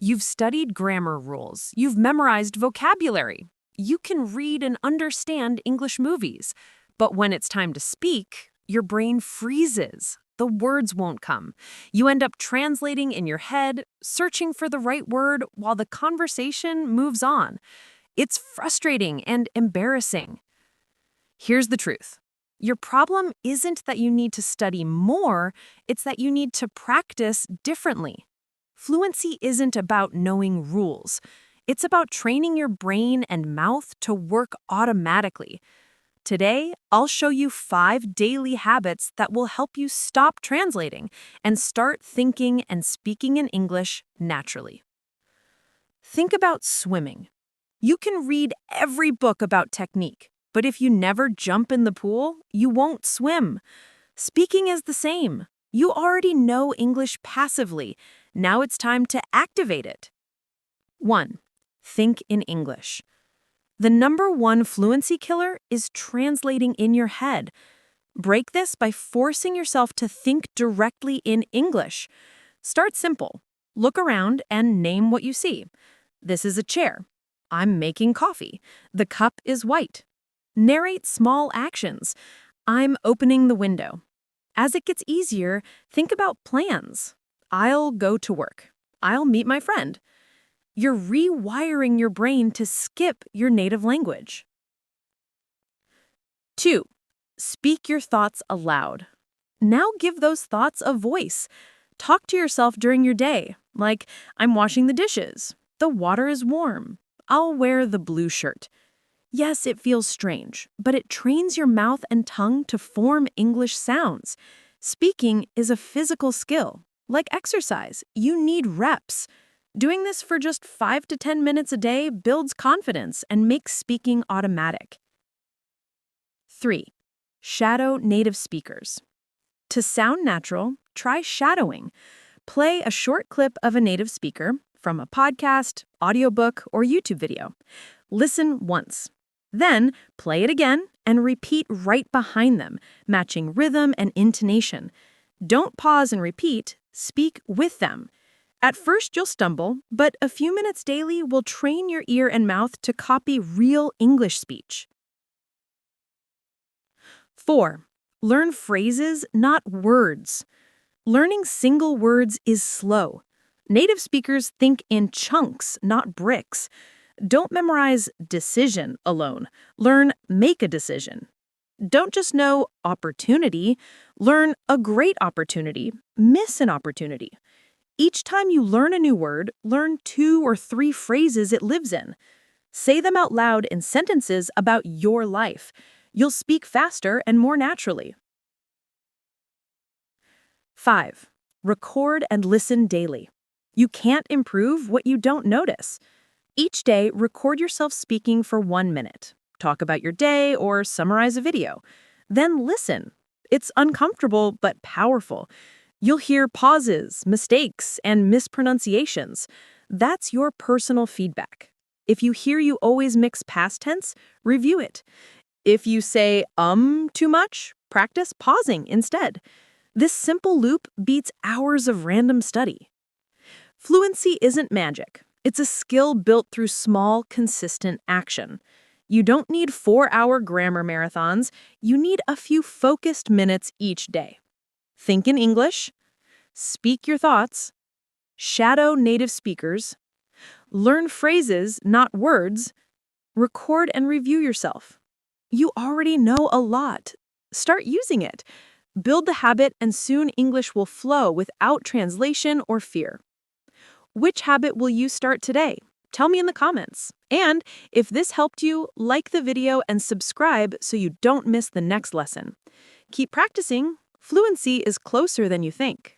You've studied grammar rules. You've memorized vocabulary. You can read and understand English movies. But when it's time to speak, your brain freezes. The words won't come. You end up translating in your head, searching for the right word while the conversation moves on. It's frustrating and embarrassing. Here's the truth. Your problem isn't that you need to study more, it's that you need to practice differently. Fluency isn't about knowing rules. It's about training your brain and mouth to work automatically. Today, I'll show you 5 daily habits that will help you stop translating and start thinking and speaking in English naturally. Think about swimming. You can read every book about technique, but if you never jump in the pool, you won't swim. Speaking is the same. You already know English passively. Now it's time to activate it. 1. Think in English. The #1 fluency killer is translating in your head. Break this by forcing yourself to think directly in English. Start simple. Look around and name what you see. This is a chair. I'm making coffee. The cup is white. Narrate small actions. I'm opening the window. As it gets easier, think about plans. I'll go to work. I'll meet my friend. You're rewiring your brain to skip your native language. 2. Speak your thoughts aloud. Now give those thoughts a voice. Talk to yourself during your day, like, I'm washing the dishes. The water is warm. I'll wear the blue shirt. Yes, it feels strange, but it trains your mouth and tongue to form English sounds. Speaking is a physical skill. Like exercise, you need reps. Doing this for just 5 to 10 minutes a day builds confidence and makes speaking automatic. 3. Shadow native speakers. To sound natural, try shadowing. Play a short clip of a native speaker from a podcast, audiobook, or YouTube video. Listen once. Then play it again and repeat right behind them, matching rhythm and intonation. Don't pause and repeat, speak with them. At first you'll stumble, but a few minutes daily will train your ear and mouth to copy real English speech. 4. Learn phrases, not words. Learning single words is slow. Native speakers think in chunks, not bricks. Don't memorize decision alone. Learn make a decision. Don't just know opportunity. Learn a great opportunity, miss an opportunity. Each time you learn a new word, learn 2 or 3 phrases it lives in. Say them out loud in sentences about your life. You'll speak faster and more naturally. 5. Record and listen daily. You can't improve what you don't notice. Each day, record yourself speaking for 1 minute. Talk about your day or summarize a video. Then listen. It's uncomfortable but powerful. You'll hear pauses, mistakes, and mispronunciations. That's your personal feedback. If you hear you always mix past tense, review it. If you say too much, practice pausing instead. This simple loop beats hours of random study. Fluency isn't magic. It's a skill built through small, consistent action. You don't need 4-hour grammar marathons. You need a few focused minutes each day. Think in English. Speak your thoughts. Shadow native speakers. Learn phrases, not words. Record and review yourself. You already know a lot. Start using it. Build the habit, and soon English will flow without translation or fear. Which habit will you start today? Tell me in the comments. And if this helped you, like the video and subscribe so you don't miss the next lesson. Keep practicing. Fluency is closer than you think.